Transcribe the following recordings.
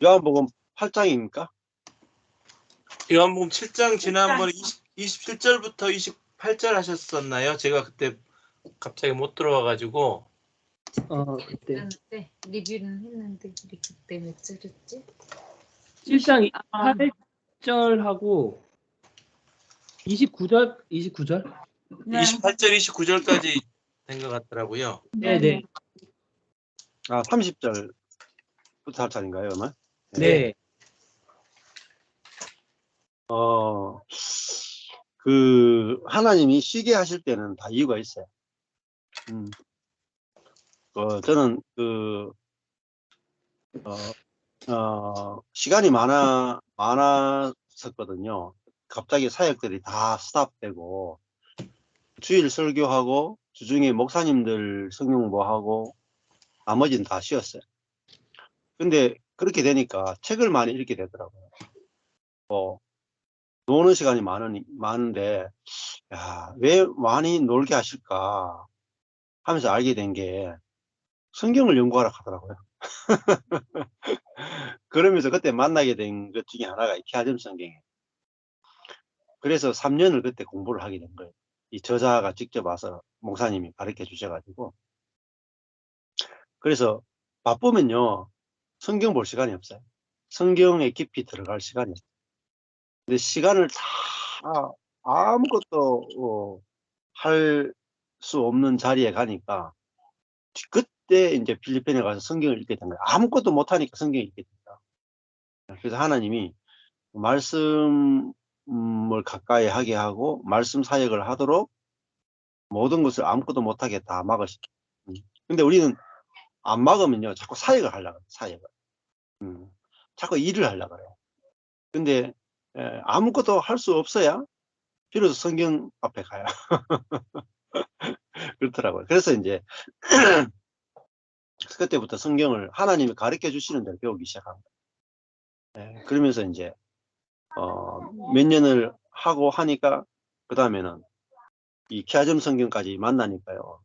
요한복음 8장입니까? 요한복음 7장 지난번에 27절부터 28절 하셨었나요? 제가 그때 갑자기 못 들어와가지고. 그때 리뷰는 했는데 우리 그때 몇 절이었지? 7장 8절하고 29절? 네. 28절, 29절까지 된 것 같더라고요. 네네. 아, 30절부터 할 차례인가요, 그러면? 네. 하나님이 쉬게 하실 때는 다 이유가 있어요. 저는 시간이 많았었거든요. 갑자기 사역들이 다 스탑되고, 주일 설교하고, 주중에 목사님들 성경공부하고, 나머지는 다 쉬었어요. 근데 그렇게 되니까 책을 많이 읽게 되더라고요. 노는 시간이 많은데, 야, 왜 많이 놀게 하실까 하면서 알게 된 게 성경을 연구하라 하더라고요. 그러면서 그때 만나게 된 것 중에 하나가 이 키아즘 성경이에요. 그래서 3년을 그때 공부를 하게 된 거예요. 이 저자가 직접 와서 목사님이 가르쳐 주셔가지고. 그래서 바쁘면요, 성경 볼 시간이 없어요. 성경에 깊이 들어갈 시간이 없어요. 근데 시간을 다 아무것도 할 수 없는 자리에 가니까 그때 이제 필리핀에 가서 성경을 읽게 된 거예요. 아무것도 못하니까 성경을 읽게 된다. 그래서 하나님이 말씀을 가까이 하게 하고 말씀 사역을 하도록 모든 것을 아무것도 못하게 다 막으시죠. 근데 우리는 안 막으면요, 자꾸 사역을 하려고 해요. 사역을. 자꾸 일을 하려고 그래요. 근데 아무것도 할 수 없어야 비로소 성경 앞에 가요. 그렇더라고요. 그래서 이제 그때부터 성경을 하나님이 가르쳐 주시는 대로 배우기 시작합니다. 그러면서 이제 몇 년을 하고 하니까 그 다음에는 이 키아점 성경까지 만나니까요,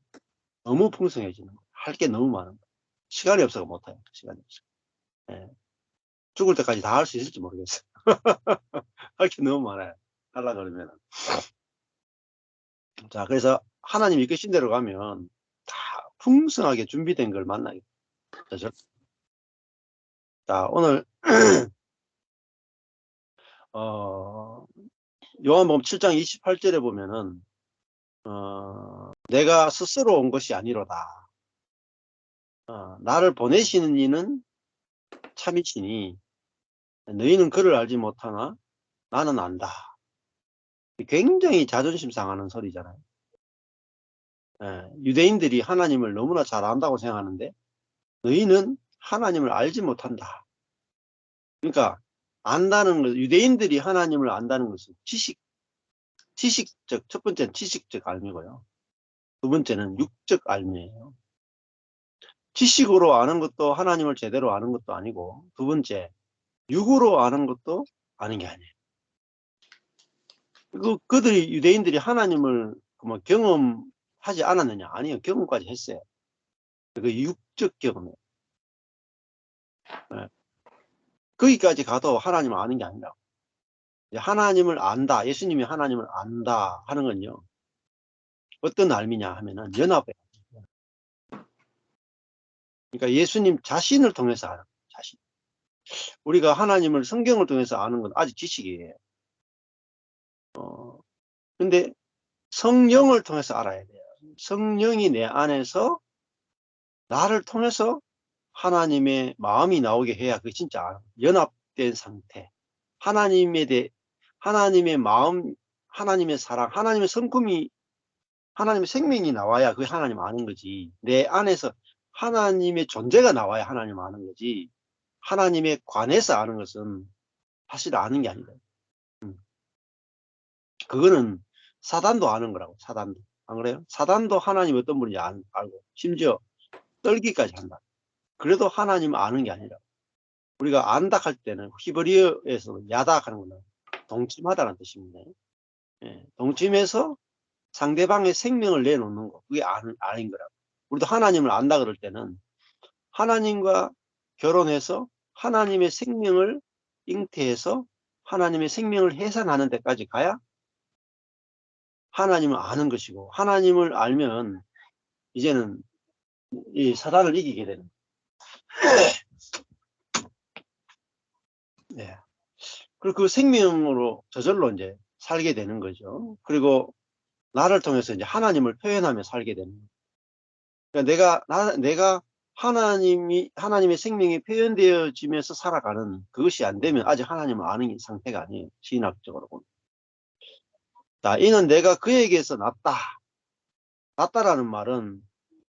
너무 풍성해지는 거예요. 할 게 너무 많은 거예요. 시간이 없어서 못해요. 시간이 없어. 죽을 때까지 다 할 수 있을지 모르겠어요. 할 게 너무 많아요. 하려고 그러면. 자, 그래서 하나님이 이끄신 대로 가면 다 풍성하게 준비된 걸 만나게 되죠. 자, 오늘 요한복음 7장 28절에 보면은 내가 스스로 온 것이 아니로다. 나를 보내시는 이는 참이시니 너희는 그를 알지 못하나 나는 안다. 굉장히 자존심 상하는 소리잖아요. 유대인들이 하나님을 너무나 잘 안다고 생각하는데 너희는 하나님을 알지 못한다. 그러니까 안다는 것, 유대인들이 하나님을 안다는 것은 지식적, 첫 번째는 지식적 알미고요. 두 번째는 육적 알미예요. 지식으로 아는 것도 하나님을 제대로 아는 것도 아니고, 두 번째, 육으로 아는 것도 아는 게 아니에요. 그들이, 유대인들이 하나님을 경험하지 않았느냐? 아니요, 경험까지 했어요. 그 육적 경험이에요. 거기까지 가도 하나님을 아는 게 아니라, 하나님을 안다, 예수님이 하나님을 안다 하는 건요, 어떤 알미냐 하면은 연합에. 그러니까 예수님 자신을 통해서 아는 거예요. 자신. 우리가 하나님을 성경을 통해서 아는 건 아직 지식이에요. 근데 성령을 통해서 알아야 돼요. 성령이 내 안에서 나를 통해서 하나님의 마음이 나오게 해야 그게 진짜 연합된 상태. 하나님의 마음, 하나님의 사랑, 하나님의 성품이, 하나님의 생명이 나와야 그게 하나님 아는 거지. 내 안에서 하나님의 존재가 나와야 하나님 아는 거지. 하나님에 관해서 아는 것은 사실 아는 게 아니다. 그거는 사단도 아는 거라고, 사단도. 안 그래요? 사단도 하나님 어떤 분인지 알고, 심지어 떨기까지 한다. 그래도 하나님 아는 게 아니라, 우리가 안다 할 때는 히브리어에서 야다 하는 거는 동침하다는 뜻입니다. 동침해서 상대방의 생명을 내놓는 거, 그게 아는 거라고. 우리도 하나님을 안다 그럴 때는 하나님과 결혼해서 하나님의 생명을 잉태해서 하나님의 생명을 해산하는 데까지 가야 하나님을 아는 것이고, 하나님을 알면 이제는 이 사단을 이기게 되는 거예요. 네. 그리고 그 생명으로 저절로 이제 살게 되는 거죠. 그리고 나를 통해서 이제 하나님을 표현하며 살게 되는 거예요. 그러니까 내가 하나님의 생명이 표현되어지면서 살아가는 그것이 안 되면 아직 하나님을 아는 상태가 아니에요. 신학적으로 보면. 자, 이는 내가 그에게서 낫다라는 말은,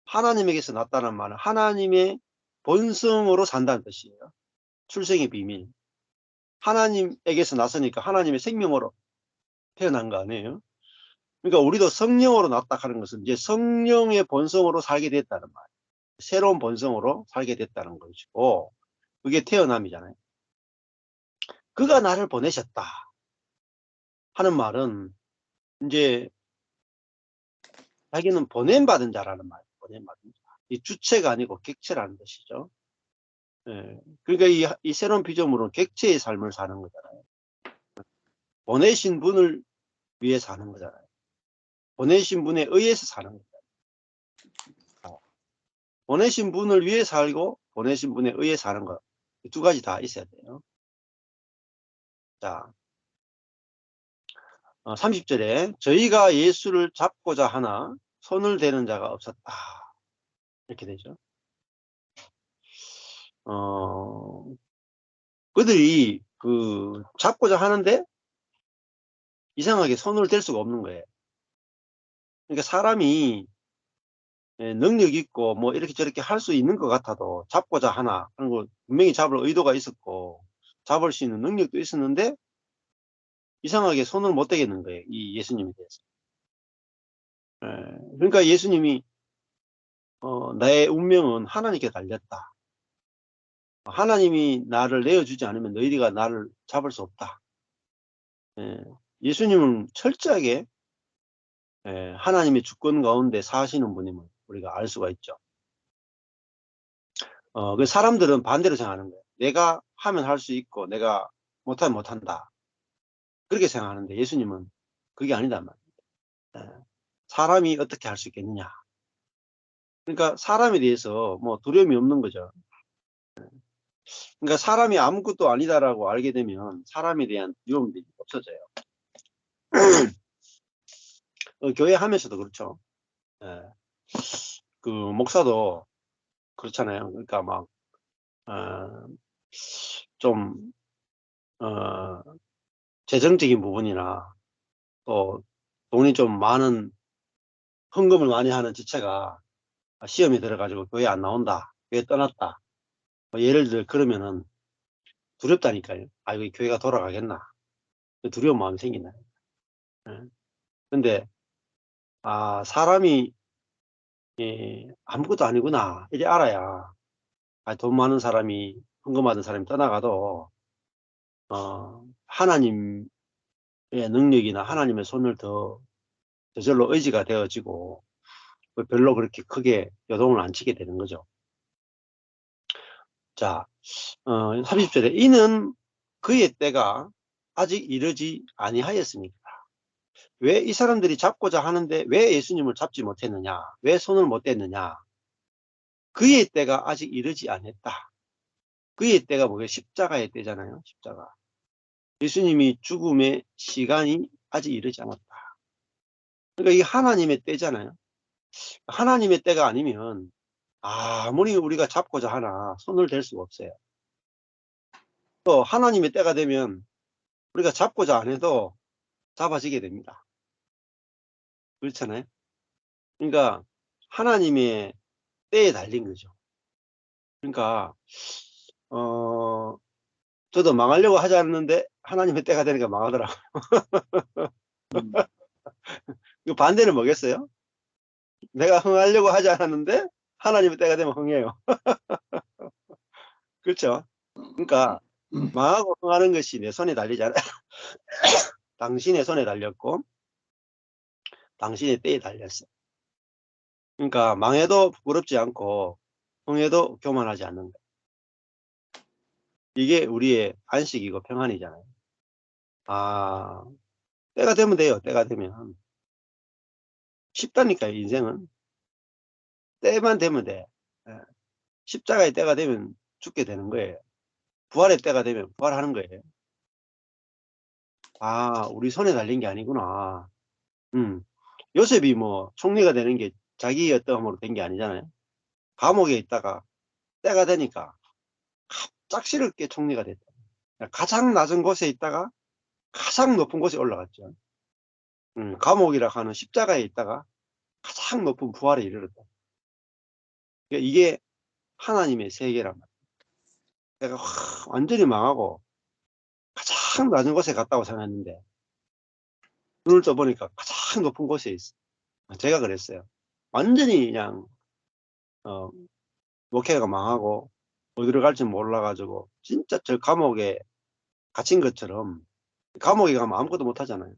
하나님에게서 낫다는 말은 하나님의 본성으로 산다는 뜻이에요. 출생의 비밀. 하나님에게서 났으니까 하나님의 생명으로 태어난 거 아니에요. 그러니까 우리도 성령으로 낫다 하는 것은 이제 성령의 본성으로 살게 됐다는 말이에요. 새로운 본성으로 살게 됐다는 것이고, 그게 태어남이잖아요. 그가 나를 보내셨다 하는 말은 이제 자기는 보냄받은 자라는 말이에요. 보냄받은 자. 이 주체가 아니고 객체라는 뜻이죠. 예. 그러니까 이 새로운 피조물은 객체의 삶을 사는 거잖아요. 보내신 분을 위해 사는 거잖아요. 보내신 분에 의해서 사는 거잖아요. 보내신 분을 위해 살고 보내신 분에 의해 사는 것. 두 가지 다 있어야 돼요. 자, 30절에 저희가 예수를 잡고자 하나 손을 대는 자가 없었다. 이렇게 되죠. 그들이 잡고자 하는데 이상하게 손을 댈 수가 없는 거예요. 그러니까 사람이 능력 있고 뭐 이렇게 저렇게 할 수 있는 것 같아도 잡고자 하나, 그리고 분명히 잡을 의도가 있었고 잡을 수 있는 능력도 있었는데 이상하게 손을 못 대겠는 거예요. 이 예수님에 대해서. 그러니까 예수님이 나의 운명은 하나님께 달렸다. 하나님이 나를 내어주지 않으면 너희가 나를 잡을 수 없다. 예수님은 철저하게 하나님의 주권 가운데 사시는 분임을 우리가 알 수가 있죠. 그 사람들은 반대로 생각하는 거예요. 내가 하면 할 수 있고 내가 못하면 못한다. 그렇게 생각하는데 예수님은 그게 아니단 말이에요. 사람이 어떻게 할 수 있겠느냐. 그러니까 사람에 대해서 뭐 두려움이 없는 거죠. 그러니까 사람이 아무것도 아니다라고 알게 되면 사람에 대한 두려움이 없어져요. 교회 하면서도 그렇죠. 그 목사도 그렇잖아요. 그러니까 막 좀 재정적인 부분이나 또 돈이 좀 많은 헌금을 많이 하는 지체가 시험에 들어가지고 교회 안 나온다, 교회 떠났다, 뭐 예를 들어 그러면은 두렵다니까요. 아, 이거 교회가 돌아가겠나, 두려운 마음이 생기나요. 근데 사람이 아무것도 아니구나 이제 알아야, 돈 많은 사람이 헌금하던 사람이 떠나가도 하나님의 능력이나 하나님의 손을 더 저절로 의지가 되어지고 별로 그렇게 크게 요동을 안 치게 되는 거죠. 자, 30절에 이는 그의 때가 아직 이르지 아니하였습니까? 왜 이 사람들이 잡고자 하는데 왜 예수님을 잡지 못했느냐? 왜 손을 못 댔느냐? 그의 때가 아직 이르지 않았다. 그의 때가 뭐예요? 십자가의 때잖아요. 십자가. 예수님이 죽음의 시간이 아직 이르지 않았다. 그러니까 이게 하나님의 때잖아요. 하나님의 때가 아니면 아무리 우리가 잡고자 하나 손을 댈 수가 없어요. 또 하나님의 때가 되면 우리가 잡고자 안 해도 잡아지게 됩니다. 그렇잖아요. 그러니까 하나님의 때에 달린 거죠. 그러니까 저도 망하려고 하지 않는데 하나님의 때가 되니까 망하더라고요. 이거 반대는 뭐겠어요? 내가 흥하려고 하지 않았는데 하나님의 때가 되면 흥해요. 그렇죠? 그러니까 망하고 흥하는 것이 내 손에 달리지 않아요. 당신의 손에 달렸고 당신의 때에 달렸어요. 그러니까 망해도 부끄럽지 않고 흥해도 교만하지 않는 거예요. 이게 우리의 안식이고 평안이잖아요. 아, 때가 되면 돼요. 때가 되면. 쉽다니까요, 인생은. 때만 되면 돼. 예. 십자가의 때가 되면 죽게 되는 거예요. 부활의 때가 되면 부활하는 거예요. 아, 우리 손에 달린 게 아니구나. 요셉이 뭐 총리가 되는 게 자기 어떠함으로 된 게 아니잖아요. 감옥에 있다가 때가 되니까 갑작스럽게 총리가 됐다. 가장 낮은 곳에 있다가 가장 높은 곳에 올라갔죠. 감옥이라 하는 십자가에 있다가 가장 높은 부활에 이르렀다. 그러니까 이게 하나님의 세계란 말이에요. 내가 완전히 망하고 가장 낮은 곳에 갔다고 생각했는데 눈을 떠보니까 가장 높은 곳에 있어. 제가 그랬어요. 완전히 그냥 목회가 망하고 어디로 갈지 몰라가지고 진짜 저 감옥에 갇힌 것처럼 감옥에 가면 아무것도 못 하잖아요.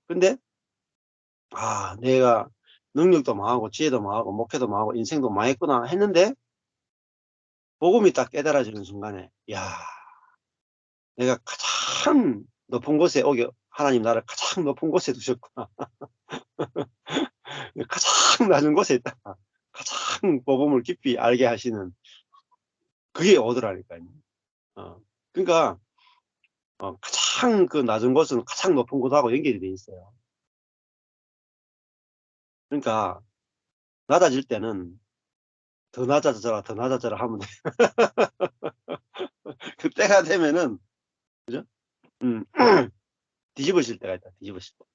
근데 내가 능력도 망하고 지혜도 망하고 목회도 망하고 인생도 망했구나 했는데 복음이 딱 깨달아지는 순간에 내가 가장 높은 곳에 하나님 나를 가장 높은 곳에 두셨구나. 가장 낮은 곳에 있다가 가장 복음을 깊이 알게 하시는 그게 오더라니까요. 그러니까 가장 그 낮은 곳은 가장 높은 곳하고 연결이 돼 있어요. 그러니까 낮아질 때는 더 낮아져라 더 낮아져라 하면 돼. 그때가 되면은 그죠? 뒤집어질 때가 있다. 뒤집어질 때.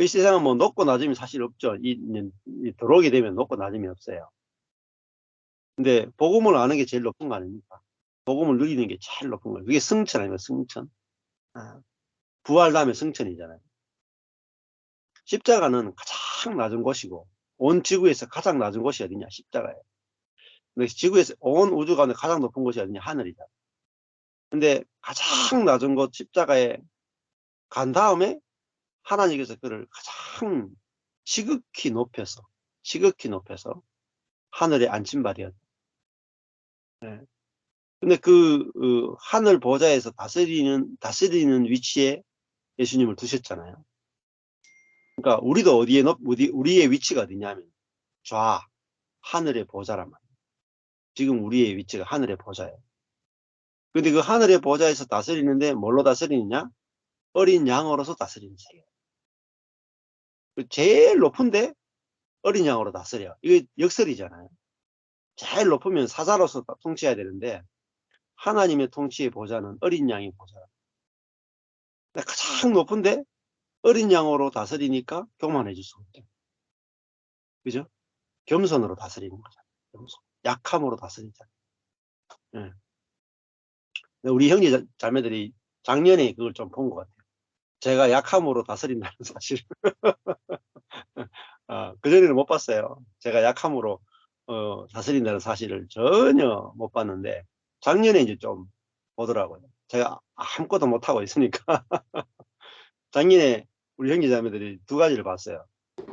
이 세상은 뭐 높고 낮음이 사실 없죠. 들어오게 되면 높고 낮음이 없어요. 근데 복음을 아는 게 제일 높은 거 아닙니까? 복음을 누리는 게 제일 높은 거예요. 그게 승천 아니면 승천. 부활 다음에 승천이잖아요. 십자가는 가장 낮은 곳이고 온 지구에서 가장 낮은 곳이 어디냐? 십자가예요. 근데 지구에서 온 우주 가운데 가장 높은 곳이 어디냐? 하늘이잖아요. 근데 가장 낮은 곳 십자가에 간 다음에 하나님께서 그를 가장 지극히 높여서 하늘에 앉힌 바 되었다. 네. 근데 하늘 보좌에서 다스리는 위치에 예수님을 두셨잖아요. 그러니까 우리도 우리의 위치가 어디냐면 하늘의 보좌란 말이에요. 지금 우리의 위치가 하늘의 보좌예요. 근데 그 하늘의 보좌에서 다스리는데 뭘로 다스리느냐? 어린 양으로서 다스리는 세계. 제일 높은데 어린 양으로 다스려. 이게 역설이잖아요. 제일 높으면 사자로서 통치해야 되는데 하나님의 통치의 보좌는 어린 양의 보좌. 가장 높은데 어린 양으로 다스리니까 교만해질 수 없죠. 그죠? 겸손으로 다스리는 거잖아요. 겸손. 약함으로 다스리잖아요. 네. 우리 형제 자매들이 작년에 그걸 좀 본 것 같아요. 제가 약함으로 다스린다는 사실. 그전에는 못 봤어요. 제가 약함으로 다스린다는 사실을 전혀 못 봤는데 작년에 이제 좀 보더라고요. 제가 아무것도 못하고 있으니까. 작년에 우리 형제 자매들이 두 가지를 봤어요.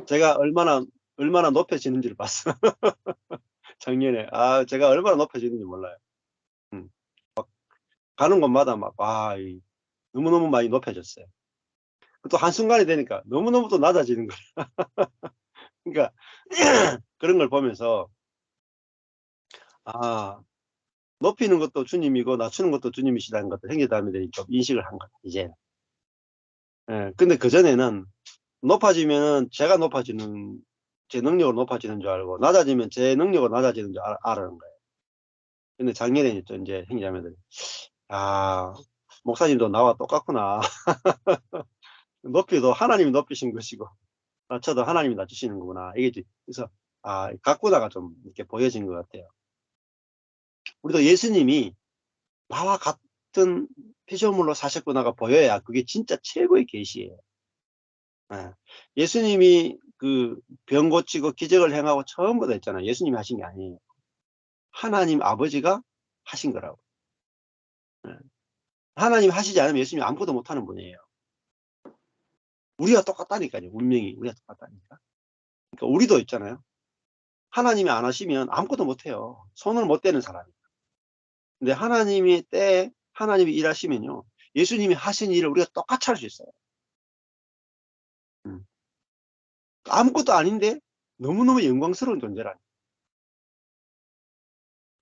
제가 얼마나 높여지는지를 봤어요. 작년에. 제가 얼마나 높여지는지 몰라요. 가는 곳마다 너무너무 많이 높여졌어요. 또 한순간이 되니까 너무너무 또 낮아지는 거예요. 그러니까 그런 걸 보면서 높이는 것도 주님이고 낮추는 것도 주님이시라는 것도 형제자매들이 좀 인식을 한 거예요. 이제. 근데 그전에는 높아지면 제가 높아지는 제 능력으로 높아지는 줄 알고 낮아지면 제 능력으로 낮아지는 줄 알았는 거예요. 근데 작년에 이제 형제자매들이 목사님도 나와 똑같구나. 높이도 하나님이 높이신 것이고 낮춰도 하나님이 낮추시는 거구나. 이게 그래서 가꾸다가 좀 이렇게 보여진 것 같아요. 우리도 예수님이 나와 같은 피조물로 사셨구나가 보여야 그게 진짜 최고의 계시예요. 예수님이 그 병 고치고 기적을 행하고 전부 다 했잖아요. 예수님이 하신 게 아니에요. 하나님 아버지가 하신 거라고. 하나님 하시지 않으면 예수님이 아무것도 못하는 분이에요. 우리가 똑같다니까요. 운명이 우리가 똑같다니까. 그러니까 우리도 있잖아요. 하나님이 안 하시면 아무것도 못해요. 손을 못 대는 사람이. 근데 하나님이 일하시면요. 예수님이 하신 일을 우리가 똑같이 할 수 있어요. 아무것도 아닌데 너무너무 영광스러운 존재라니.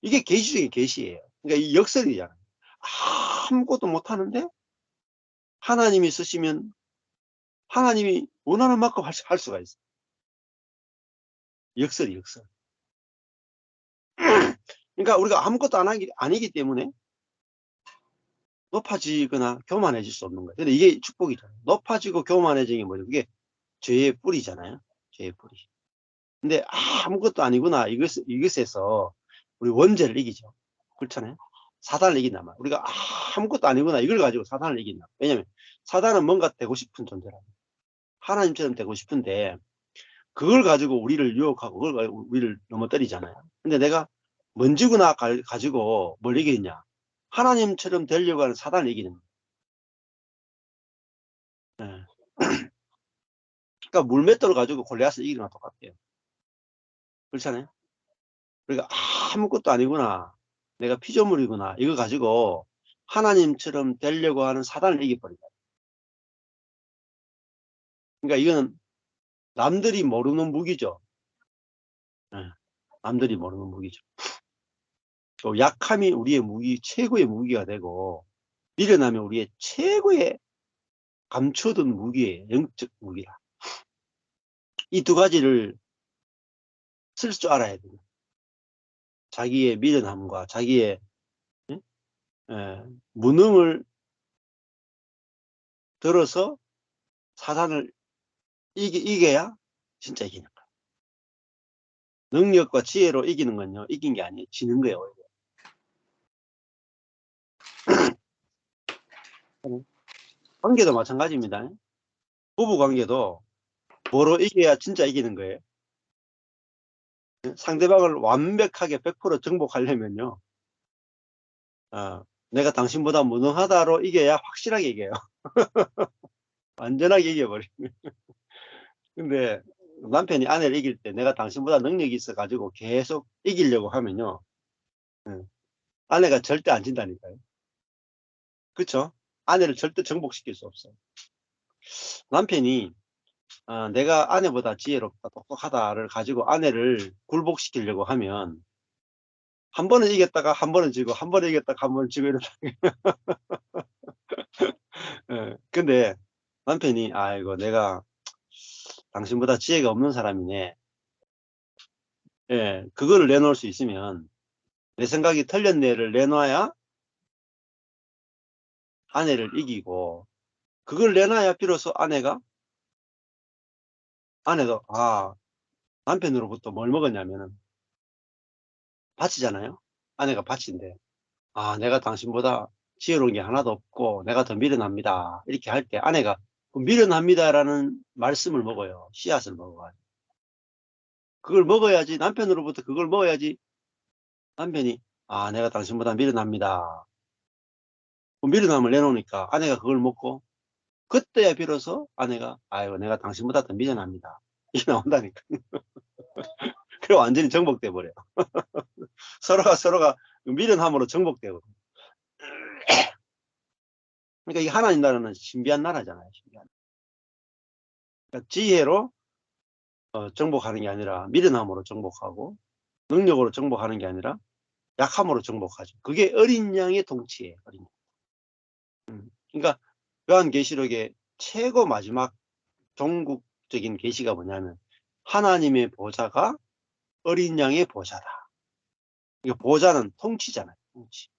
이게 계시 중에 계시예요. 그러니까 이 역설이잖아요. 아무것도 못하는데 하나님이 쓰시면 하나님이 원하는 만큼 할 수가 있어요. 역설. 그러니까 우리가 아무것도 아니기 때문에 높아지거나 교만해질 수 없는 거예요. 근데 이게 축복이잖아요. 높아지고 교만해지는 게 뭐죠? 그게 죄의 뿌리잖아요. 죄의 뿌리. 근데 아무것도 아니구나. 이것에서 우리 원죄를 이기죠. 그렇잖아요. 사단을 이긴단 말이에요. 우리가 아무것도 아니구나. 이걸 가지고 사단을 이긴다. 왜냐면 사단은 뭔가 되고 싶은 존재라. 하나님처럼 되고 싶은데 그걸 가지고 우리를 유혹하고 그걸 가지고 우리를 넘어뜨리잖아요. 근데 내가 먼지구나 가지고 뭘 이기느냐? 하나님처럼 되려고 하는 사단을 이기는 거예요. 네. 그러니까 물맷돌을 가지고 골리앗을 이기는 거랑 똑같아요. 그렇잖아요. 그러니까 아무것도 아니구나. 내가 피조물이구나. 이거 가지고 하나님처럼 되려고 하는 사단을 이겨버린다. 그러니까 이거는 남들이 모르는 무기죠. 네. 남들이 모르는 무기죠. 또 약함이 우리의 무기, 최고의 무기가 되고 미련하면 우리의 최고의 감춰둔 무기예요. 영적 무기라. 이 두 가지를 쓸 줄 알아야 돼요. 자기의 미련함과 자기의 무능을 들어서 사단을 이겨야 진짜 이기는 거예요. 능력과 지혜로 이기는 건요, 이긴 게 아니에요. 지는 거예요. 관계도 마찬가지입니다. 부부 관계도 뭐로 이겨야 진짜 이기는 거예요. 상대방을 완벽하게 100% 정복하려면요, 내가 당신보다 무능하다로 이겨야 확실하게 이겨요. 완전하게 이겨버리면. 근데 남편이 아내를 이길 때 내가 당신보다 능력이 있어 가지고 계속 이기려고 하면요, 아내가 절대 안 진다니까요. 그쵸? 아내를 절대 정복시킬 수 없어요. 남편이 내가 아내보다 지혜롭다, 똑똑하다를 가지고 아내를 굴복시키려고 하면 한 번은 이겼다가 한 번은 지고 한 번은 이겼다가 한 번은 지고 이러다. 근데 남편이 아이고 내가 당신보다 지혜가 없는 사람이네. 예, 그거를 내놓을 수 있으면 내 생각이 틀린 애를 내놔야 아내를 이기고 그걸 내놔야 비로소 아내도 남편으로부터 뭘 먹었냐면은 밭이잖아요. 아내가 밭인데 내가 당신보다 지혜로운 게 하나도 없고 내가 더 미련합니다. 이렇게 할 때 아내가 미련합니다라는 말씀을 먹어요. 씨앗을 먹어요. 그걸 먹어야지, 남편으로부터 그걸 먹어야지 남편이 내가 당신보다 미련합니다. 미련함을 내놓으니까 아내가 그걸 먹고 그때야 비로소 아내가 아이고 내가 당신보다 더 미련합니다. 이게 나온다니까. 그래 완전히 정복돼 버려요. 서로가 미련함으로 정복돼 버려요. 그러니까 이 하나님 나라는 신비한 나라잖아요. 신비한. 그러니까 지혜로 정복하는 게 아니라 미련함으로 정복하고 능력으로 정복하는 게 아니라 약함으로 정복하죠. 그게 어린 양의 통치예요. 어린 양. 그러니까 요한계시록의 최고 마지막 종국적인 계시가 뭐냐면 하나님의 보좌가 어린 양의 보좌다. 그러니까 보좌는 통치잖아요. 통치.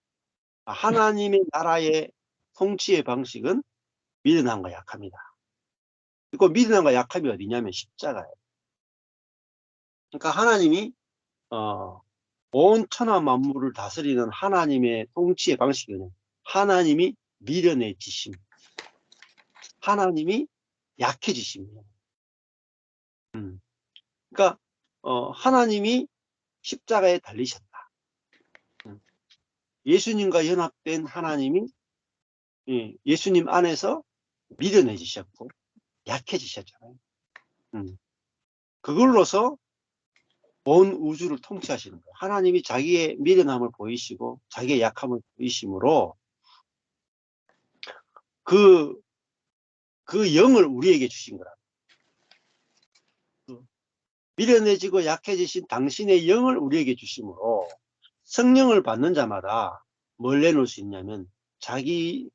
하나님의 나라의 통치의 방식은 미련함과 약함이다. 그리고 미련함과 약함이 어디냐면 십자가예요. 그러니까 하나님이 온 천하 만물을 다스리는 하나님의 통치의 방식은 하나님이 미련해지심, 하나님이 약해지심이에요. 그러니까 하나님이 십자가에 달리셨다. 예수님과 연합된 하나님이 예수님 안에서 미련해지셨고 약해지셨잖아요. 그걸로서 온 우주를 통치하시는 거예요. 하나님이 자기의 미련함을 보이시고 자기의 약함을 보이심으로 그 영을 우리에게 주신 거라. 미련해지고 약해지신 당신의 영을 우리에게 주심으로 성령을 받는 자마다 뭘 내놓을 수 있냐면 자기의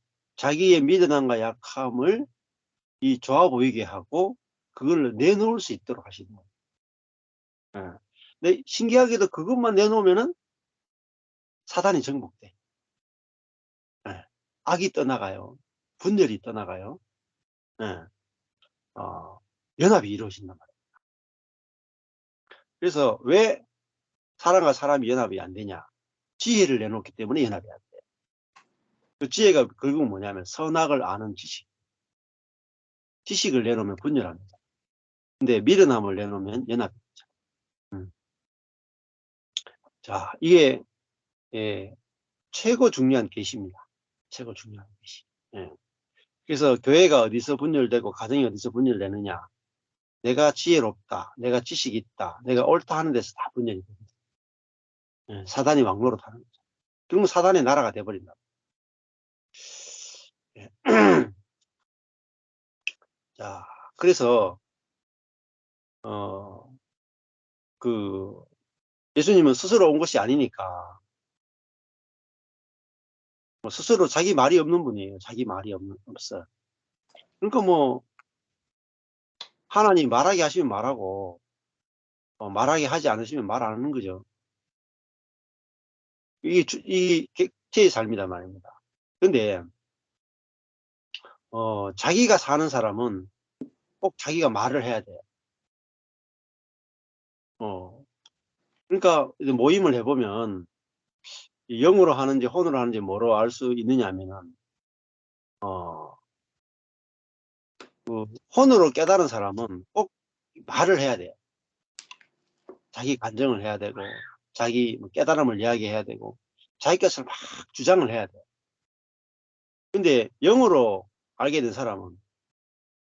미련함과 약함을 이 좋아 보이게 하고 그걸 내놓을 수 있도록 하시는 거예요. 예. 근데 신기하게도 그것만 내놓으면은 사단이 정복돼. 예. 악이 떠나가요. 분열이 떠나가요. 예. 연합이 이루어진단 말이에요. 그래서 왜 사람과 사람이 연합이 안 되냐? 지혜를 내놓기 때문에 연합이 안 돼. 그 지혜가 결국 뭐냐면 선악을 아는 지식. 지식을 내놓으면 분열합니다. 근데 미련함을 내놓으면 연합이 되죠. 자, 이게 최고 중요한 계시입니다. 최고 중요한 계시. 예. 그래서 교회가 어디서 분열되고 가정이 어디서 분열되느냐? 내가 지혜롭다, 내가 지식이 있다, 내가 옳다 하는 데서 다 분열이 됩니다. 예. 사단이 왕노릇하는 거죠. 결국 사단의 나라가 돼버린다. 예. 자, 그래서 예수님은 스스로 온 것이 아니니까 스스로 자기 말이 없는 분이에요. 자기 말이 없어요. 그러니까 뭐 하나님 말하게 하시면 말하고 말하게 하지 않으시면 말 안 하는 거죠. 이게 객체의 삶이다 말입니다. 근데 자기가 사는 사람은 꼭 자기가 말을 해야 돼요. 그러니까 모임을 해보면 영으로 하는지 혼으로 하는지 뭐로 알 수 있느냐 하면은 혼으로 깨달은 사람은 꼭 말을 해야 돼요. 자기 간증을 해야 되고 자기 깨달음을 이야기해야 되고 자기 것을 막 주장을 해야 돼요. 근데 영으로 알게 된 사람은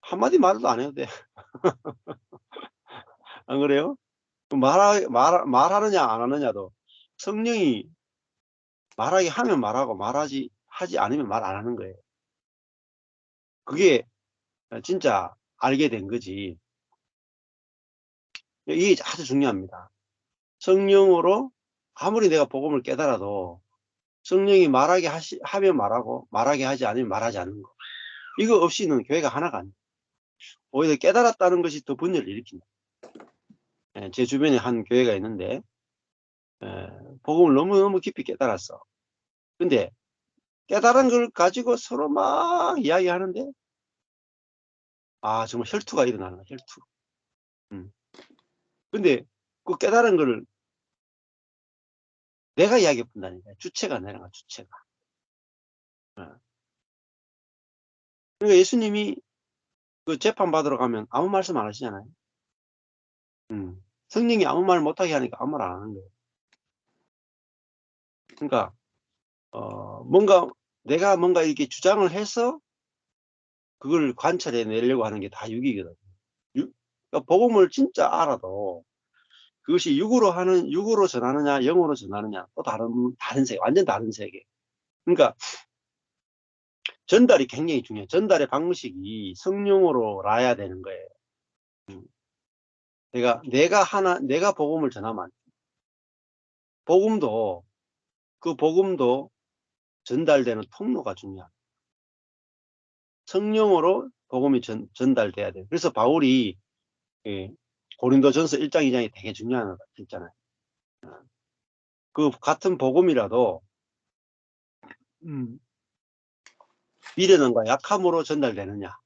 한마디 말도 안 해도 돼. 안 그래요? 말하느냐 안 하느냐도 성령이 말하게 하면 말하고 하지 않으면 말 안 하는 거예요. 그게 진짜 알게 된 거지. 이게 아주 중요합니다. 성령으로 아무리 내가 복음을 깨달아도 성령이 하면 말하고 말하게 하지 않으면 말하지 않는 거. 이거 없이는 교회가 하나가 안 돼요. 오히려 깨달았다는 것이 더 분열을 일으킨다. 제 주변에 한 교회가 있는데 복음을 너무너무 깊이 깨달았어. 근데 깨달은 걸 가지고 서로 막 이야기하는데 정말 혈투가 일어나는 거야. 혈투. 근데 그 깨달은 걸 내가 이야기해 본다니까. 주체가 내는 거야. 주체가. 그러니까 예수님이 그 재판 받으러 가면 아무 말씀 안 하시잖아요. 성령이 아무 말 못하게 하니까 아무 말 안 하는 거예요. 그러니까 내가 뭔가 이렇게 주장을 해서 그걸 관찰해 내려고 하는 게 다 육이거든요. 그러니까 복음을 진짜 알아도 그것이 육으로 전하느냐 영으로 전하느냐 또 다른 세계, 완전 다른 세계. 그러니까 전달이 굉장히 중요해요. 전달의 방식이 성령으로 놔야 되는 거예요. 내가 복음을 전하면 그 복음도 전달되는 통로가 중요합니다. 성령으로 복음이 전달돼야 돼요. 그래서 바울이 고린도전서 1장 2장이 되게 중요한 거 있잖아요. 그 같은 복음이라도 미련함과 약함으로 전달되느냐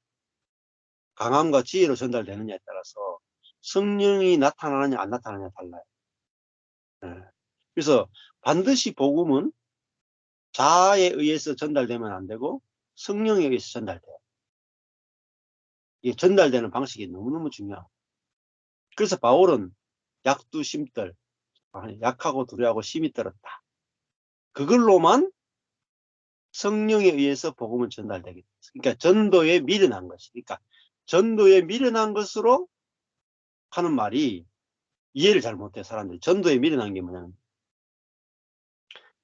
강함과 지혜로 전달되느냐에 따라서 성령이 나타나느냐 안 나타나느냐 달라요. 그래서 반드시 복음은 자아에 의해서 전달되면 안 되고 성령에 의해서 전달돼요. 이게 전달되는 방식이 너무너무 중요해요. 그래서 바울은 약두 심떨, 약하고 두려하고 심이 떨었다. 그걸로만 성령에 의해서 복음은 전달되게 돼요. 그러니까 전도에 미련한 것이. 그러니까 전도에 미련한 것으로 하는 말이 이해를 잘 못해, 사람들이. 전도에 미련한 게 뭐냐면,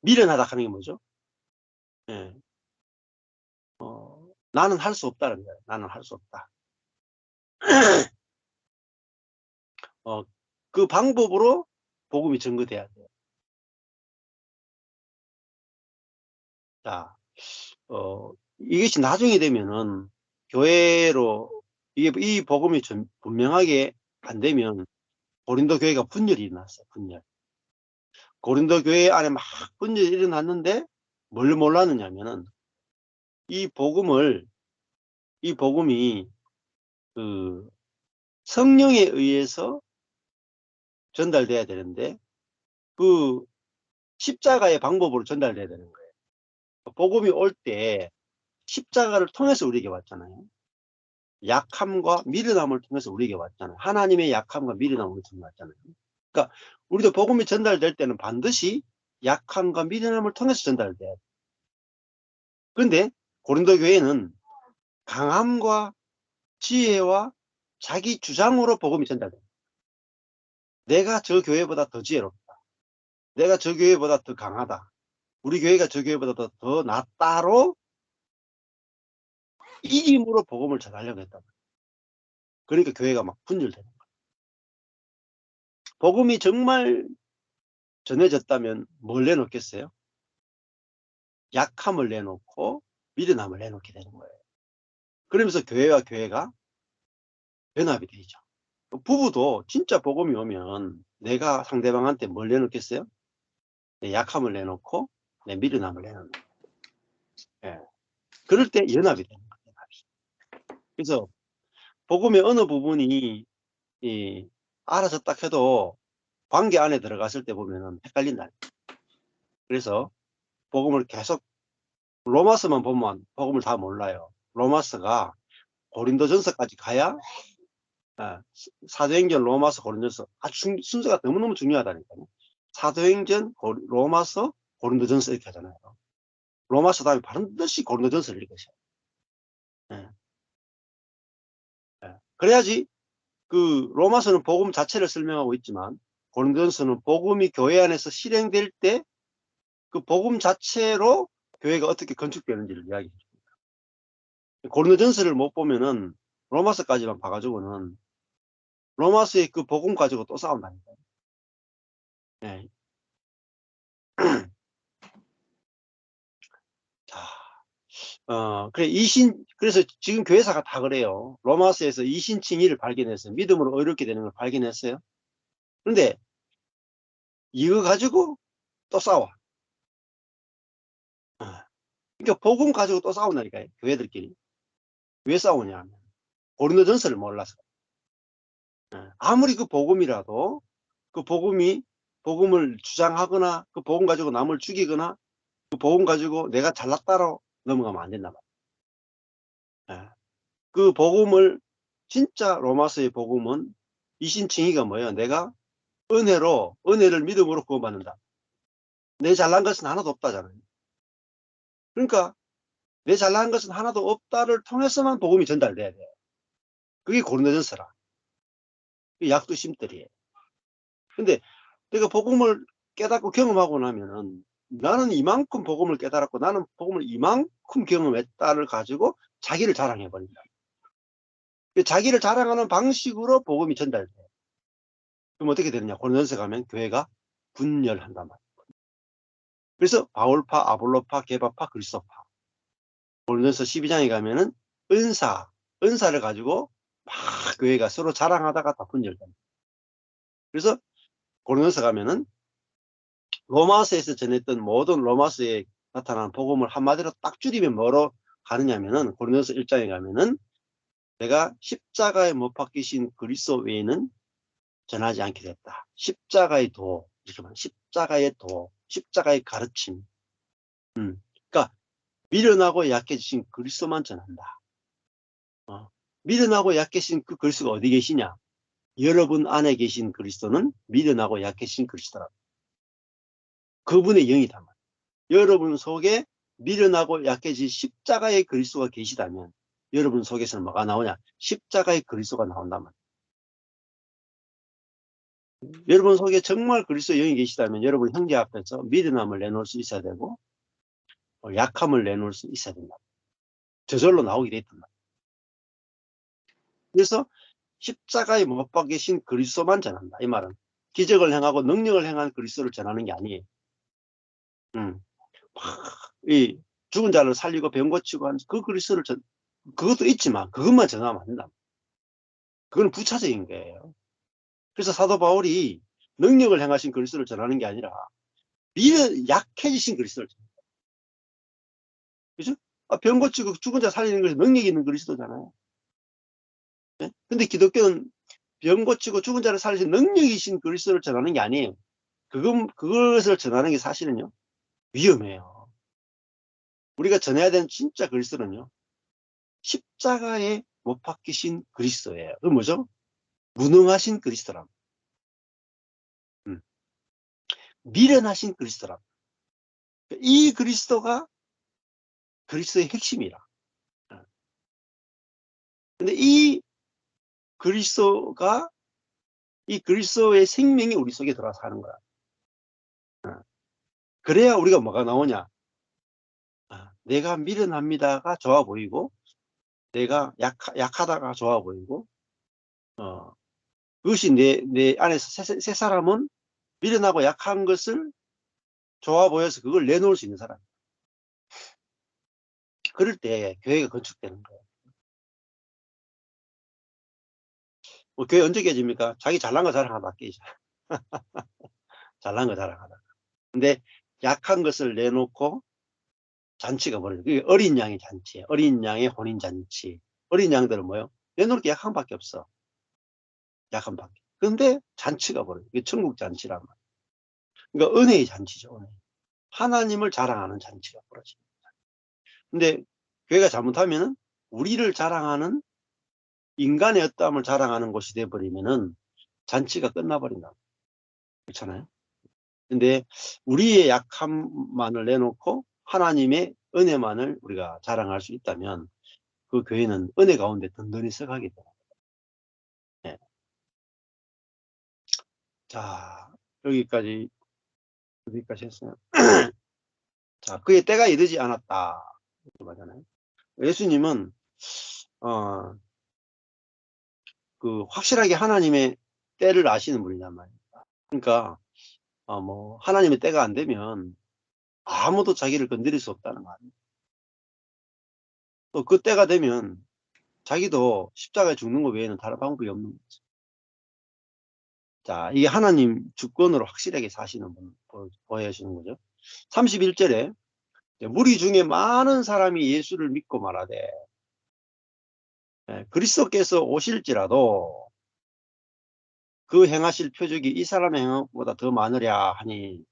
미련하다 하는 게 뭐죠? 예. 나는 할 수 없다는 거예요. 나는 할 수 없다. 그 방법으로 복음이 전거돼야 돼요. 자, 이것이 나중에 되면은 교회로 이 복음이 분명하게 안 되면 고린도 교회가 분열이 일어났어요. 분열. 고린도 교회 안에 막 분열이 일어났는데 뭘 몰랐느냐면은 이 복음이 그 성령에 의해서 전달돼야 되는데 그 십자가의 방법으로 전달돼야 되는 거예요. 복음이 올 때 십자가를 통해서 우리에게 왔잖아요. 약함과 미련함을 통해서 우리에게 왔잖아요. 하나님의 약함과 미련함을 통해서 왔잖아요. 그러니까 우리도 복음이 전달될 때는 반드시 약함과 미련함을 통해서 전달돼야 돼요. 그런데 고린도 교회는 강함과 지혜와 자기 주장으로 복음이 전달돼요. 내가 저 교회보다 더 지혜롭다. 내가 저 교회보다 더 강하다. 우리 교회가 저 교회보다 더 낫다로 이김으로 복음을 전하려고 했다. 그러니까 교회가 막 분열되는 거예요. 복음이 정말 전해졌다면 뭘 내놓겠어요? 약함을 내놓고 미련함을 내놓게 되는 거예요. 그러면서 교회와 교회가 연합이 되죠. 부부도 진짜 복음이 오면 내가 상대방한테 뭘 내놓겠어요? 내 약함을 내놓고 내 미련함을 내놓는 거예요. 예. 그럴 때 연합이 되는 거예요. 연합이. 그래서 복음의 어느 부분이 알아서 딱 해도 관계 안에 들어갔을 때 보면은 헷갈린다. 그래서 복음을 계속 로마서만 보면 복음을 다 몰라요. 로마서가 고린도전서까지 가야 사도행전, 로마서, 고린도전서 아주 순서가 너무너무 중요하다니까요. 사도행전, 로마서, 고린도전서 이렇게 하잖아요. 로마서 다음에 반드시 고린도전서를 읽으셔요. 예. 예. 그래야지 그 로마서는 복음 자체를 설명하고 있지만 고린도전서는 복음이 교회 안에서 실행될 때 그 복음 자체로 교회가 어떻게 건축되는지를 이야기해 줍니다. 고린도전서를 못 보면은 로마서까지만 봐가지고는 로마서의 그 복음 가지고 또 싸운다니까요. 네. 자, 그래서 지금 교회사가 다 그래요. 로마서에서 이신칭의를 발견했어요. 믿음으로 의롭게 되는 걸 발견했어요. 그런데 이거 가지고 또 싸워. 그러니까 복음 가지고 또 싸운다니까요. 교회들끼리. 왜 싸우냐 하면 고린도전서를 몰라서. 아무리 그 복음이라도 그 복음을 주장하거나 그 복음 가지고 남을 죽이거나 그 복음 가지고 내가 잘났다로 넘어가면 안 된단 말이에요. 그 복음을 진짜 로마서의 복음은 이신칭의가 뭐예요? 내가 은혜를 믿음으로 구원받는다. 내 잘난 것은 하나도 없다잖아요. 그러니까 내 잘난 것은 하나도 없다를 통해서만 복음이 전달돼야 돼요. 그게 고린도전서라. 그게 약도심들이에요. 근데 내가 복음을 깨닫고 경험하고 나면은 나는 이만큼 복음을 깨달았고 나는 복음을 이만큼 경험했다를 가지고 자기를 자랑해버린다. 자기를 자랑하는 방식으로 복음이 전달돼요. 그럼 어떻게 되느냐? 고린도전서 가면 교회가 분열한단 말이에요. 그래서 바울파, 아볼로파, 게바파, 그리스도파. 고린도전서 12장에 가면은 은사를 가지고 막 교회가 서로 자랑하다가 다 분열됩니다. 그래서 고린도전서 가면은 로마서에서 전했던 모든 로마서에 나타난 복음을 한마디로 딱 줄이면 뭐로 가느냐면은 고린도전서 1장에 가면은 내가 십자가에 못 박히신 그리스도 외에는 전하지 않게 됐다. 십자가의 도, 이렇게 말하면 십자가의 도, 십자가의 가르침. 그러니까 미련하고 약해지신 그리스도만 전한다. 미련하고 약해진 그 그리스도가 어디 계시냐? 여러분 안에 계신 그리스도는 미련하고 약해진 그리스도라고. 그분의 영이다. 여러분 속에 미련하고 약해진 십자가의 그리스도가 계시다면 여러분 속에서는 뭐가 나오냐? 십자가의 그리스도가 나온단 말이에요. 여러분 속에 정말 그리스도의 영이 계시다면 여러분 형제 앞에서 미련함을 내놓을 수 있어야 되고 약함을 내놓을 수 있어야 된다. 저절로 나오게 돼 있단 말이에요. 그래서 십자가에 못 박히신 그리스도만 전한다. 이 말은 기적을 행하고 능력을 행한 그리스도를 전하는 게 아니에요. 이 죽은 자를 살리고 병 고치고 한 그 그리스도를 그것도 있지만 그것만 전하면 안 된다. 그건 부차적인 거예요. 그래서 사도 바울이 능력을 행하신 그리스도를 전하는 게 아니라 약해지신 그리스도를 전합니다. 그죠? 병 고치고 죽은 자 살리는 것이 능력이 있는 그리스도잖아요. 네? 근데 기독교는 병 고치고 죽은 자를 살리신 능력이신 그리스도를 전하는 게 아니에요. 그것을 전하는 게 사실은요, 위험해요. 우리가 전해야 되는 진짜 그리스도는요, 십자가에 못 박히신 그리스도예요. 그 뭐죠? 무능하신 그리스도랍니다. 미련하신 그리스도랍니다. 이 그리스도가 그리스도의 핵심이라. 근데 이 그리스도의 생명이 우리 속에 들어와서 하는 거야. 그래야 우리가 뭐가 나오냐? 내가 미련합니다가 좋아 보이고, 내가 약하다가 좋아 보이고, 그것이 내 안에서 새 사람은 미련하고 약한 것을 좋아 보여서 그걸 내놓을 수 있는 사람. 그럴 때 교회가 건축되는 거예요. 교회 언제 깨집니까? 자기 잘난 거 자랑하다 깨지죠. 잘난 거 자랑하다. 근데 약한 것을 내놓고 잔치가 벌어져요. 그게 어린 양의 잔치예요. 어린 양의 혼인 잔치. 어린 양들은 뭐예요? 내놓을 게 약한 밖에 없어. 약한 밖에. 그런데 잔치가 벌어져요. 이게 천국 잔치란 말이에요. 그러니까 은혜의 잔치죠. 은혜. 하나님을 자랑하는 잔치가 벌어집니다. 근데 교회가 잘못하면은 우리를 자랑하는 인간의 어떠함을 자랑하는 곳이 돼버리면은 잔치가 끝나버린다. 그렇잖아요. 근데 우리의 약함만을 내놓고 하나님의 은혜만을 우리가 자랑할 수 있다면 그 교회는 은혜 가운데 든든히 서가게 됩니다. 네. 자, 여기까지 했어요. 자, 그의 때가 이르지 않았다. 이렇게 말하잖아요. 예수님은 확실하게 하나님의 때를 아시는 분이란 말입니다. 그러니까 하나님의 때가 안 되면 아무도 자기를 건드릴 수 없다는 거 아니에요. 또 그 때가 되면 자기도 십자가에 죽는 것 외에는 다른 방법이 없는 거죠. 자, 이게 하나님 주권으로 확실하게 사시는 분 보여주시는 거죠. 31절에 무리 중에 많은 사람이 예수를 믿고 말하되 그리스도께서 오실지라도 그 행하실 표적이 이 사람의 행함보다 더 많으랴 하니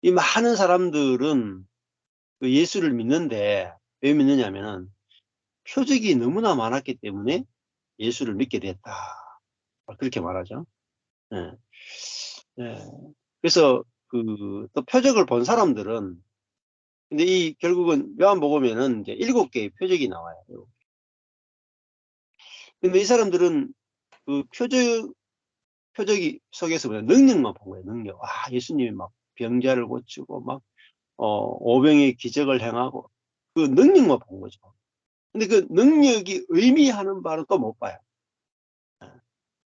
이 많은 사람들은 그 예수를 믿는데 왜 믿느냐면은 표적이 너무나 많았기 때문에 예수를 믿게 됐다. 그렇게 말하죠. 네. 네. 그래서 또 표적을 본 사람들은 근데 결국은 요한복음에는 이제 7개의 표적이 나와요. 근데 이 사람들은 그 표적이 속에서 그냥 능력만 본 거예요. 능력. 예수님이 막 병자를 고치고 막 오병의 기적을 행하고 그 능력만 본 거죠. 근데 그 능력이 의미하는 바는 또 못 봐요.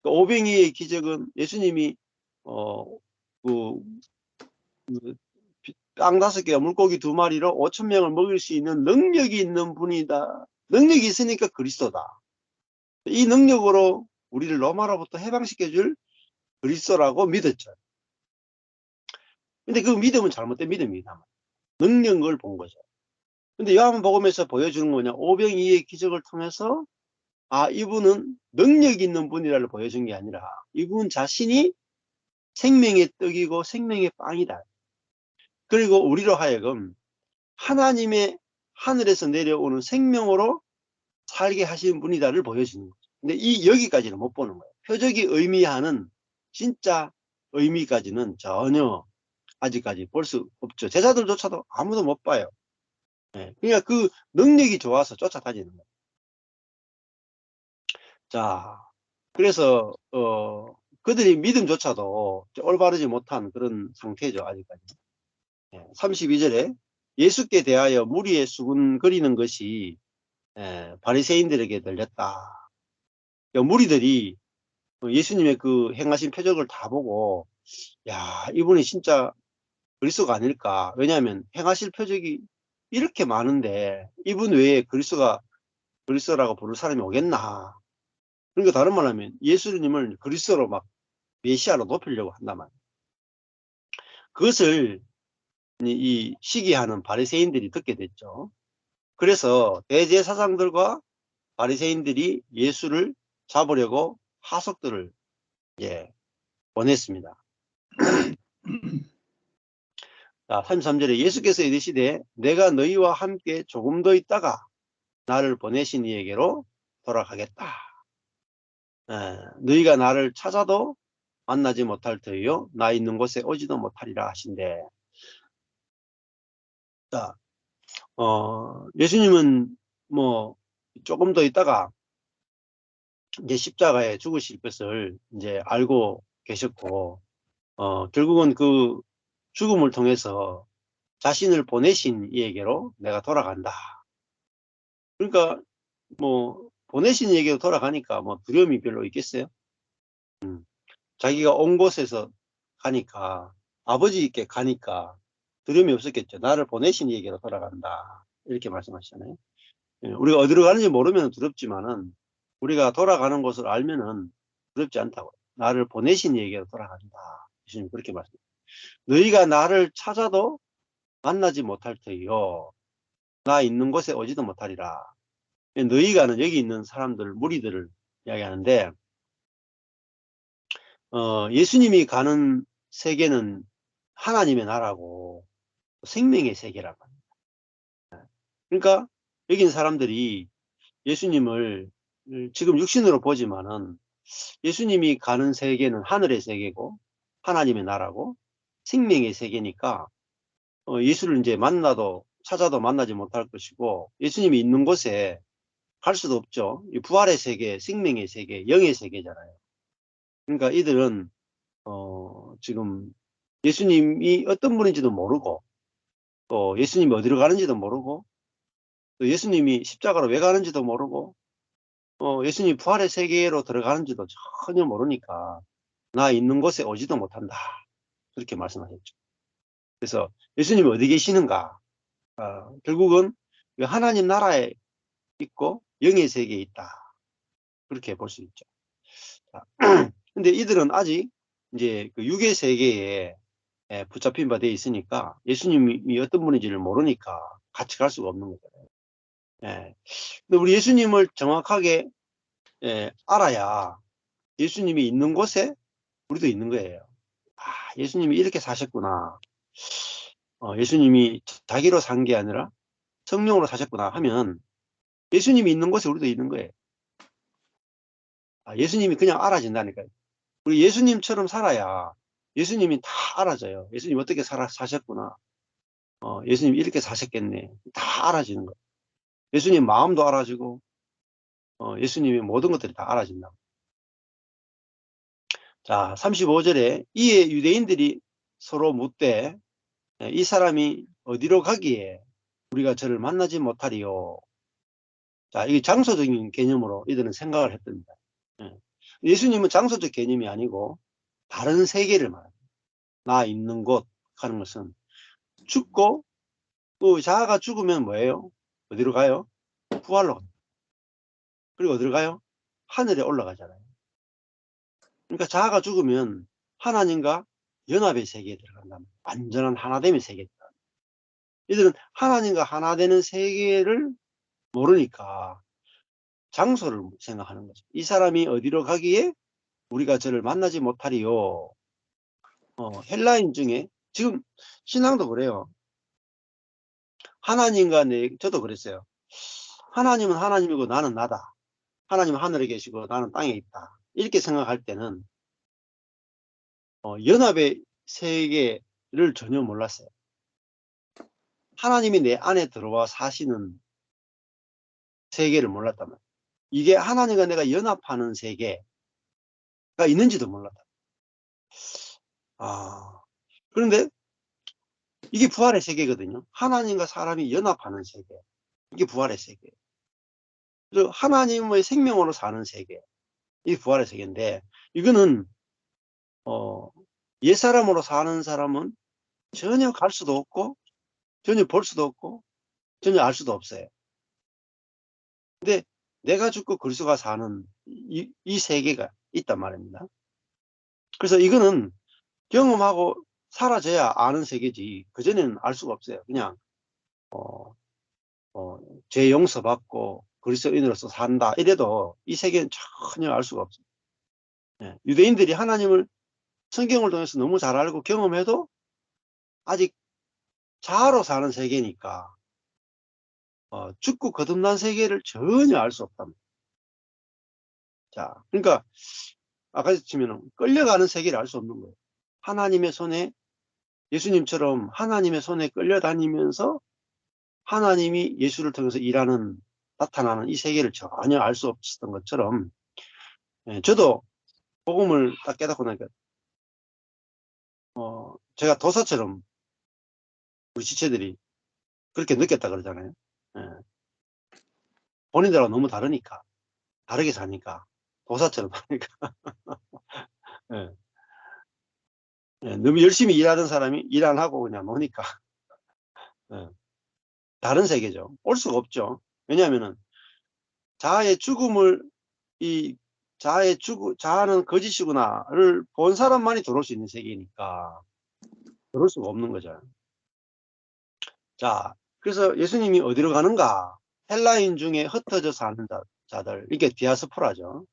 그 오병이의 기적은 예수님이 땅 5개와 물고기 2마리로 5,000명을 먹일 수 있는 능력이 있는 분이다. 능력이 있으니까 그리스도다. 이 능력으로 우리를 로마로부터 해방시켜줄 그리스도라고 믿었죠. 근데 그 믿음은 잘못된 믿음이다. 능력을 본 거죠. 근데 요한복음에서 보여주는 거냐? 오병이의 기적을 통해서 이분은 능력 있는 분이라를 보여준 게 아니라 이분 자신이 생명의 떡이고 생명의 빵이다. 그리고 우리로 하여금 하나님의 하늘에서 내려오는 생명으로 살게 하신 분이다를 보여주는 거죠. 근데 여기까지는 못 보는 거예요. 표적이 의미하는 진짜 의미까지는 전혀 아직까지 볼 수 없죠. 제자들조차도 아무도 못 봐요. 그러니까 그 능력이 좋아서 쫓아다니는 거예요. 자, 그래서 그들이 믿음조차도 올바르지 못한 그런 상태죠, 아직까지. 32절에 예수께 대하여 무리에 수군거리는 것이 바리새인들에게 들렸다. 그러니까 무리들이 예수님의 그 행하신 표적을 다 보고, 야, 이분이 진짜 그리스도가 아닐까. 왜냐하면 행하실 표적이 이렇게 많은데 이분 외에 그리스도라고 부를 사람이 오겠나. 그러니까 다른 말 하면 예수님을 그리스도로 막 메시아로 높이려고 한단 말이에요. 그것을 이 시기하는 바리새인들이 듣게 됐죠. 그래서 대제사장들과 바리새인들이 예수를 잡으려고 하석들을 보냈습니다. 자, 33절에 예수께서 이르시되 내가 너희와 함께 조금 더 있다가 나를 보내신 이에게로 돌아가겠다. 너희가 나를 찾아도 만나지 못할 터이요 나 있는 곳에 오지도 못하리라 하신대. 자, 예수님은 뭐 조금 더 있다가 이제 십자가에 죽으실 것을 이제 알고 계셨고, 결국은 그 죽음을 통해서 자신을 보내신 이에게로 내가 돌아간다. 그러니까 뭐 보내신 이에게로 돌아가니까 뭐 두려움이 별로 있겠어요? 자기가 온 곳에서 가니까, 아버지께 가니까 두려움이 없었겠죠. 나를 보내신 이에게로 돌아간다. 이렇게 말씀하시잖아요. 우리가 어디로 가는지 모르면 두렵지만은 우리가 돌아가는 곳을 알면은 두렵지 않다고. 나를 보내신 이에게로 돌아간다. 예수님 그렇게 말씀해요. 너희가 나를 찾아도 만나지 못할 터이요 나 있는 곳에 오지도 못하리라. 너희가는 여기 있는 사람들, 무리들을 이야기하는데, 예수님이 가는 세계는 하나님의 나라고 생명의 세계라고 합니다. 그러니까 여기 있는 사람들이 예수님을 지금 육신으로 보지만은 예수님이 가는 세계는 하늘의 세계고 하나님의 나라고 생명의 세계니까 예수를 이제 찾아도 만나지 못할 것이고, 예수님이 있는 곳에 갈 수도 없죠. 이 부활의 세계, 생명의 세계, 영의 세계잖아요. 그러니까 이들은 지금 예수님이 어떤 분인지도 모르고, 또 예수님이 어디로 가는지도 모르고, 또 예수님이 십자가로 왜 가는지도 모르고, 예수님이 부활의 세계로 들어가는지도 전혀 모르니까 나 있는 곳에 오지도 못한다. 그렇게 말씀하셨죠. 그래서 예수님이 어디 계시는가? 결국은 하나님 나라에 있고 영의 세계에 있다. 그렇게 볼 수 있죠. 근데 이들은 아직 이제 그 육의 세계에 붙잡힌 바 되어 있으니까 예수님이 어떤 분인지를 모르니까 같이 갈 수가 없는 거잖아요. 근데 우리 예수님을 정확하게 알아야 예수님이 있는 곳에 우리도 있는 거예요. 예수님이 이렇게 사셨구나. 예수님이 자기로 산 게 아니라 성령으로 사셨구나 하면 예수님이 있는 곳에 우리도 있는 거예요. 예수님이 그냥 알아진다니까요. 우리 예수님처럼 살아야 예수님이 다 알아져요. 예수님 어떻게 사셨구나. 예수님 이렇게 사셨겠네. 다 알아지는 거예요. 예수님 마음도 알아지고, 예수님의 모든 것들이 다 알아진다. 자, 35절에 이에 유대인들이 서로 묻되 이 사람이 어디로 가기에 우리가 저를 만나지 못하리요. 자, 이게 장소적인 개념으로 이들은 생각을 했답니다. 예수님은 장소적 개념이 아니고 다른 세계를 말합니다. 나 있는 곳 하는 것은 죽고 또 자아가 죽으면 뭐예요? 어디로 가요? 부활로 갑니다. 그리고 어디로 가요? 하늘에 올라가잖아요. 그러니까 자아가 죽으면 하나님과 연합의 세계에 들어간다면 완전한 하나됨의 세계에 들어간다. 이들은 하나님과 하나 되는 세계를 모르니까 장소를 생각하는 거죠. 이 사람이 어디로 가기에 우리가 저를 만나지 못하리요. 헬라인 중에 지금 신앙도 그래요. 하나님과 저도 그랬어요. 하나님은 하나님이고 나는 나다. 하나님은 하늘에 계시고 나는 땅에 있다. 이렇게 생각할 때는 연합의 세계를 전혀 몰랐어요. 하나님이 내 안에 들어와 사시는 세계를 몰랐단 말이에요. 이게 하나님과 내가 연합하는 세계, 있는지도 몰랐다. 그런데 이게 부활의 세계거든요. 하나님과 사람이 연합하는 세계. 이게 부활의 세계. 그래서 하나님의 생명으로 사는 세계. 이게 부활의 세계인데, 이거는, 옛사람으로 사는 사람은 전혀 갈 수도 없고, 전혀 볼 수도 없고, 전혀 알 수도 없어요. 근데 내가 죽고 그리스도가 사는 이 세계가 있단 말입니다. 그래서 이거는 경험하고 사라져야 아는 세계지, 그전에는 알 수가 없어요. 그냥, 죄 용서받고 그리스도인으로서 산다 이래도 이 세계는 전혀 알 수가 없어요. 예, 유대인들이 하나님을 성경을 통해서 너무 잘 알고 경험해도 아직 자아로 사는 세계니까 죽고 거듭난 세계를 전혀 알 수 없답니다. 자, 그러니까 아까 치면은 끌려가는 세계를 알 수 없는 거예요. 하나님의 손에, 예수님처럼 하나님의 손에 끌려다니면서 하나님이 예수를 통해서 나타나는 이 세계를 전혀 알 수 없었던 것처럼, 저도 복음을 딱 깨닫고 나니까 제가 도사처럼 우리 지체들이 그렇게 느꼈다 그러잖아요. 예. 본인들하고 너무 다르니까, 다르게 사니까, 도사처럼 하니까. 예. 예, 너무 열심히 일하는 사람이 일 안 하고 그냥 노니까. 예. 다른 세계죠. 올 수가 없죠. 왜냐하면은 자아의 죽음을, 자아는 거짓이구나를 본 사람만이 들어올 수 있는 세계니까 들어올 수가 없는 거죠. 자, 그래서 예수님이 어디로 가는가? 헬라인 중에 흩어져 사는 자들, 이게 디아스포라죠.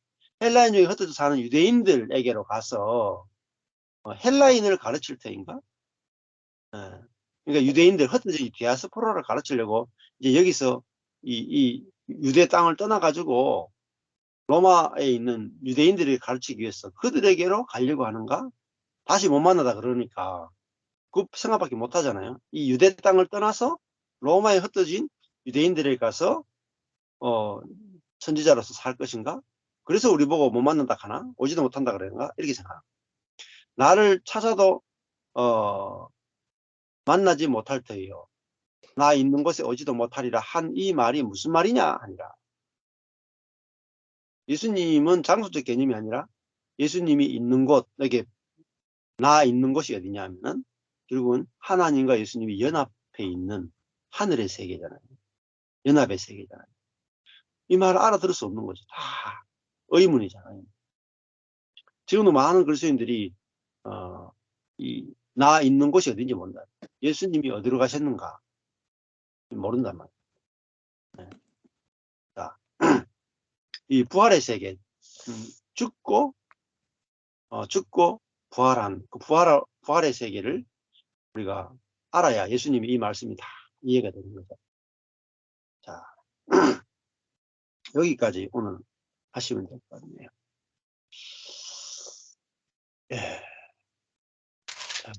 헬라인 중에 흩어져 사는 유대인들에게로 가서 헬라인을 가르칠 테인가? 그러니까 유대인들, 흩어진 디아스포라를 가르치려고 이제 여기서 이 유대 땅을 떠나가지고 로마에 있는 유대인들을 가르치기 위해서 그들에게로 가려고 하는가? 다시 못 만나다 그러니까 그 생각밖에 못 하잖아요. 이 유대 땅을 떠나서 로마에 흩어진 유대인들에게 가서 선지자로서 살 것인가? 그래서 우리 보고 못 만난다 하나? 오지도 못한다 그러는가? 이렇게 생각합니다. 나를 찾아도 만나지 못할 터이요. 나 있는 곳에 오지도 못하리라 한 이 말이 무슨 말이냐 하니라. 예수님은 장소적 개념이 아니라 예수님이 있는 곳, 이게 나 있는 곳이 어디냐 하면은 결국은 하나님과 예수님이 연합해 있는 하늘의 세계잖아요. 연합의 세계잖아요. 이 말을 알아들을 수 없는 거죠. 다 의문이잖아요. 지금도 많은 그리스도인들이 나 있는 곳이 어딘지 모른다. 예수님이 어디로 가셨는가 모른단 말이에요. 네. 자, 이 부활의 세계, 죽고 부활한 그 부활의 세계를 우리가 알아야 예수님이 이 말씀이 다 이해가 되는 거죠. 자, 여기까지 오늘 하시면 될 것 같네요. 예. 자,